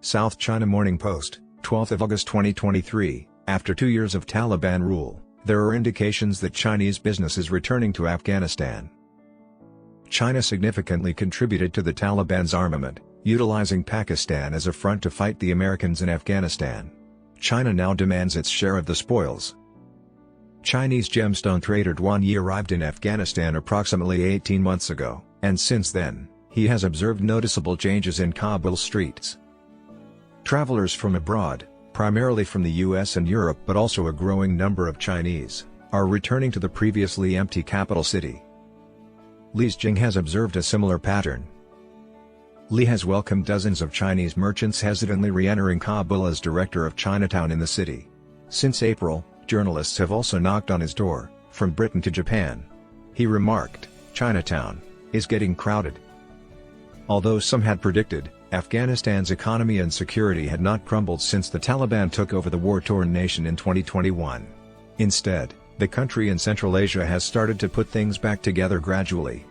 South China Morning Post, 12th of August 2023, after 2 years of Taliban rule, there are indications that Chinese business is returning to Afghanistan. China significantly contributed to the Taliban's armament, utilizing Pakistan as a front to fight the Americans in Afghanistan. China now demands its share of the spoils. Chinese gemstone trader Duan Yi arrived in Afghanistan approximately 18 months ago, and since then, he has observed noticeable changes in Kabul streets. Travelers from abroad, primarily from the US and Europe but also a growing number of Chinese, are returning to the previously empty capital city. Xijing has observed a similar pattern. Li has welcomed dozens of Chinese merchants hesitantly re-entering Kabul as director of Chinatown in the city. Since April, journalists have also knocked on his door, from Britain to Japan. He remarked, "Chinatown is getting crowded." Although some had predicted, Afghanistan's economy and security had not crumbled since the Taliban took over the war-torn nation in 2021. Instead, the country in Central Asia has started to put things back together gradually.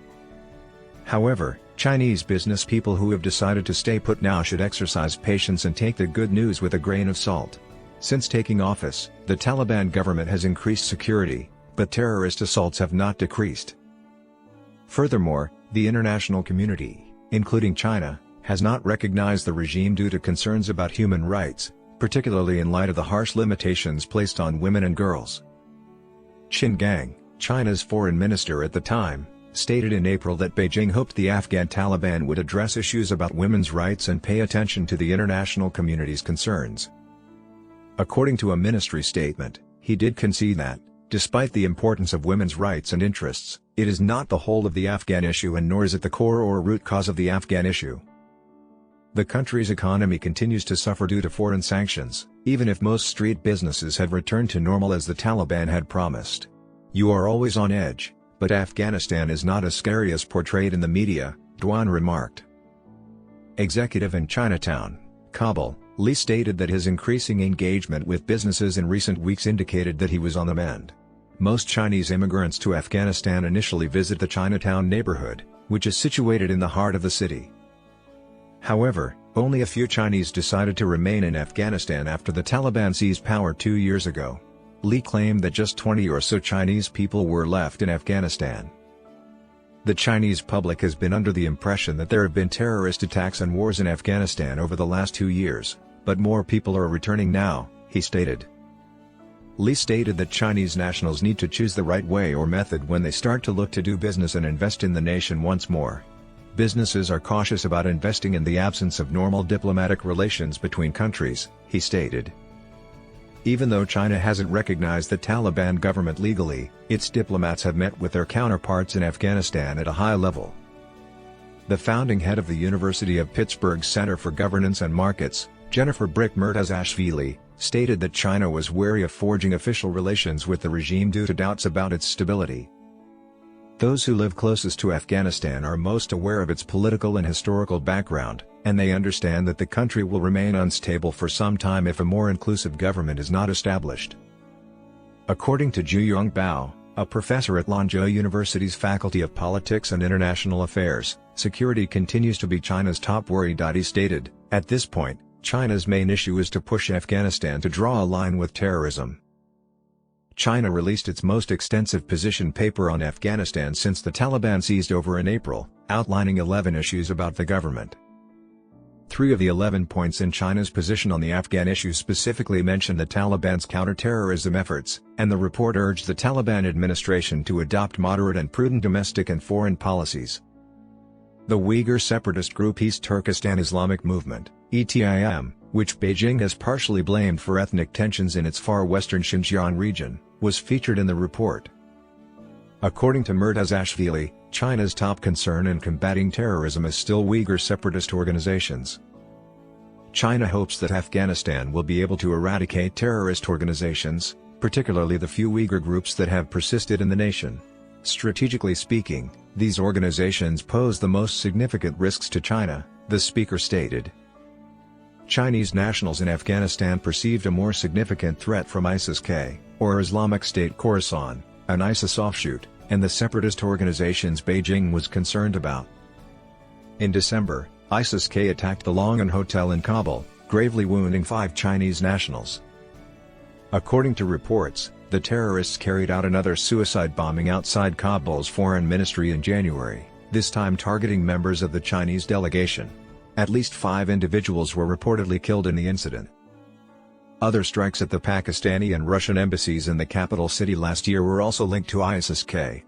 However, Chinese business people who have decided to stay put now should exercise patience and take the good news with a grain of salt. Since taking office, the Taliban government has increased security, but terrorist assaults have not decreased. Furthermore, the international community, including China, has not recognized the regime due to concerns about human rights, particularly in light of the harsh limitations placed on women and girls. Qin Gang, China's foreign minister at the time, stated in April that Beijing hoped the Afghan Taliban would address issues about women's rights and pay attention to the international community's concerns. According to a ministry statement, he did concede that, despite the importance of women's rights and interests, it is not the whole of the Afghan issue and nor is it the core or root cause of the Afghan issue. The country's economy continues to suffer due to foreign sanctions, even if most street businesses have returned to normal as the Taliban had promised. "You are always on edge, but Afghanistan is not as scary as portrayed in the media," Duan remarked. Executive in Chinatown, Kabul, Li stated that his increasing engagement with businesses in recent weeks indicated that he was on the mend. Most Chinese immigrants to Afghanistan initially visit the Chinatown neighborhood, which is situated in the heart of the city. However, only a few Chinese decided to remain in Afghanistan after the Taliban seized power 2 years ago. Li claimed that just 20 or so Chinese people were left in Afghanistan. The Chinese public has been under the impression that there have been terrorist attacks and wars in Afghanistan over the last 2 years, but more people are returning now, he stated. Li stated that Chinese nationals need to choose the right way or method when they start to look to do business and invest in the nation once more. Businesses are cautious about investing in the absence of normal diplomatic relations between countries, he stated. Even though China hasn't recognized the Taliban government legally, its diplomats have met with their counterparts in Afghanistan at a high level. The founding head of the University of Pittsburgh's Center for Governance and Markets, Jennifer Brick Murtazashvili, stated that China was wary of forging official relations with the regime due to doubts about its stability. Those who live closest to Afghanistan are most aware of its political and historical background, and they understand that the country will remain unstable for some time if a more inclusive government is not established. According to Zhu Bao, a professor at Lanzhou University's Faculty of Politics and International Affairs, security continues to be China's top worry. He stated, "At this point, China's main issue is to push Afghanistan to draw a line with terrorism." China released its most extensive position paper on Afghanistan since the Taliban seized over in April, outlining 11 issues about the government. 3 of the 11 points in China's position on the Afghan issue specifically mention the Taliban's counter-terrorism efforts, and the report urged the Taliban administration to adopt moderate and prudent domestic and foreign policies. The Uyghur separatist group East Turkestan Islamic Movement, ETIM, which Beijing has partially blamed for ethnic tensions in its far western Xinjiang region, was featured in the report. According to Murtazashvili, China's top concern in combating terrorism is still Uyghur separatist organizations. China hopes that Afghanistan will be able to eradicate terrorist organizations, particularly the few Uyghur groups that have persisted in the nation. Strategically speaking, these organizations pose the most significant risks to China, the speaker stated. Chinese nationals in Afghanistan perceived a more significant threat from ISIS-K, or Islamic State Khorasan, an ISIS offshoot, and the separatist organizations Beijing was concerned about. In December, ISIS-K attacked the Longan Hotel in Kabul, gravely wounding 5 Chinese nationals. According to reports, the terrorists carried out another suicide bombing outside Kabul's foreign ministry in January, this time targeting members of the Chinese delegation. At least 5 individuals were reportedly killed in the incident. Other strikes at the Pakistani and Russian embassies in the capital city last year were also linked to ISIS-K.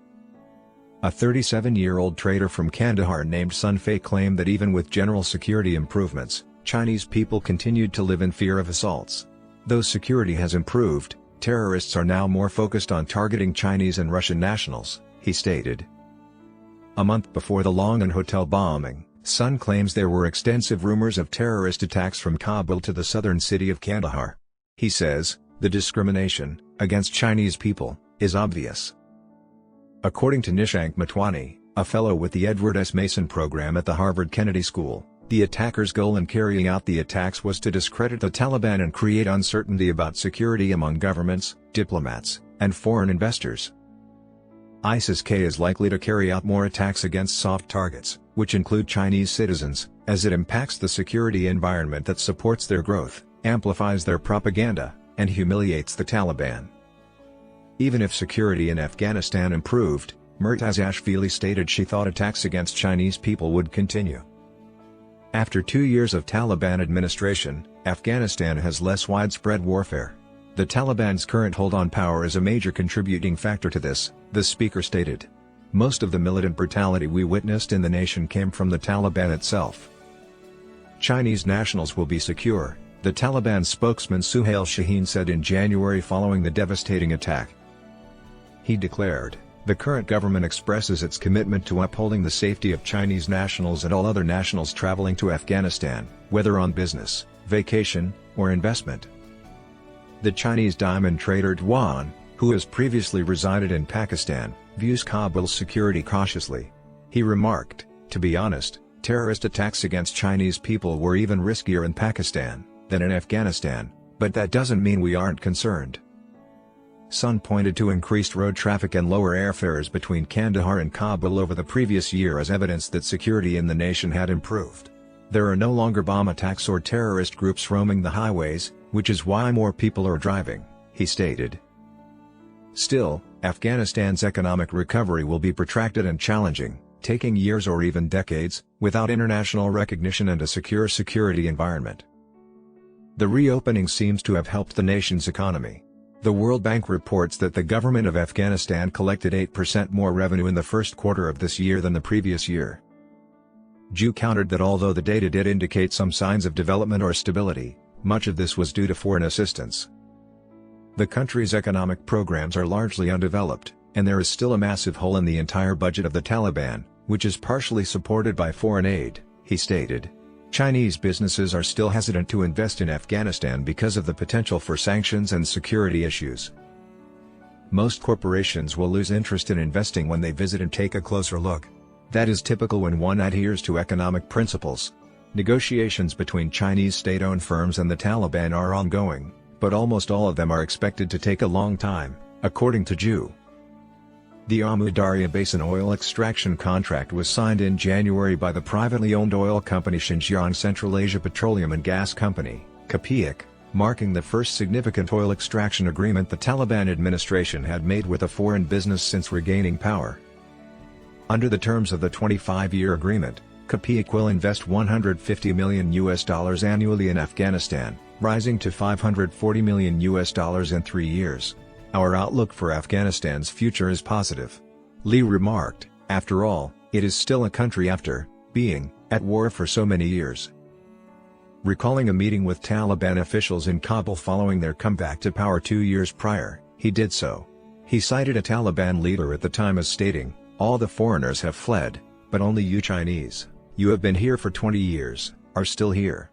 A 37-year-old trader from Kandahar named Sun Fei claimed that even with general security improvements, Chinese people continued to live in fear of assaults. Though security has improved, terrorists are now more focused on targeting Chinese and Russian nationals, he stated. A month before the Longan hotel bombing, Sun claims there were extensive rumors of terrorist attacks from Kabul to the southern city of Kandahar. He says, the discrimination against Chinese people is obvious. According to Nishank Motwani, a fellow with the Edward S. Mason program at the Harvard Kennedy School, the attackers' goal in carrying out the attacks was to discredit the Taliban and create uncertainty about security among governments, diplomats, and foreign investors. ISIS-K is likely to carry out more attacks against soft targets, which include Chinese citizens, as it impacts the security environment that supports their growth, amplifies their propaganda, and humiliates the Taliban. Even if security in Afghanistan improved, Murtazashvili stated she thought attacks against Chinese people would continue. After 2 years of Taliban administration, Afghanistan has less widespread warfare. The Taliban's current hold on power is a major contributing factor to this, the speaker stated. Most of the militant brutality we witnessed in the nation came from the Taliban itself. Chinese nationals will be secure, the Taliban spokesman Suhail Shaheen said in January following the devastating attack. He declared, the current government expresses its commitment to upholding the safety of Chinese nationals and all other nationals traveling to Afghanistan, whether on business, vacation, or investment. The Chinese diamond trader Duan, who has previously resided in Pakistan, views Kabul's security cautiously. He remarked, to be honest, terrorist attacks against Chinese people were even riskier in Pakistan than in Afghanistan, but that doesn't mean we aren't concerned. Sun pointed to increased road traffic and lower airfares between Kandahar and Kabul over the previous year as evidence that security in the nation had improved. There are no longer bomb attacks or terrorist groups roaming the highways, which is why more people are driving, he stated. Still, Afghanistan's economic recovery will be protracted and challenging, taking years or even decades, without international recognition and a secure security environment. The reopening seems to have helped the nation's economy. The World Bank reports that the government of Afghanistan collected 8% more revenue in the first quarter of this year than the previous year. Zhu countered that although the data did indicate some signs of development or stability, much of this was due to foreign assistance. The country's economic programs are largely undeveloped, and there is still a massive hole in the entire budget of the Taliban, which is partially supported by foreign aid, he stated. Chinese businesses are still hesitant to invest in Afghanistan because of the potential for sanctions and security issues. Most corporations will lose interest in investing when they visit and take a closer look. That is typical when one adheres to economic principles. Negotiations between Chinese state-owned firms and the Taliban are ongoing, but almost all of them are expected to take a long time, according to Zhu. The Amu Darya Basin oil extraction contract was signed in January by the privately owned oil company Xinjiang Central Asia Petroleum and Gas Company, KPIC, marking the first significant oil extraction agreement the Taliban administration had made with a foreign business since regaining power. Under the terms of the 25-year agreement, KPIC will invest $150 million annually in Afghanistan, rising to $540 million in 3 years. Our outlook for Afghanistan's future is positive. Lee remarked, after all, it is still a country after being at war for so many years. Recalling a meeting with Taliban officials in Kabul following their comeback to power 2 years prior, he did so. He cited a Taliban leader at the time as stating, "All the foreigners have fled, but only you Chinese, you have been here for 20 years, are still here."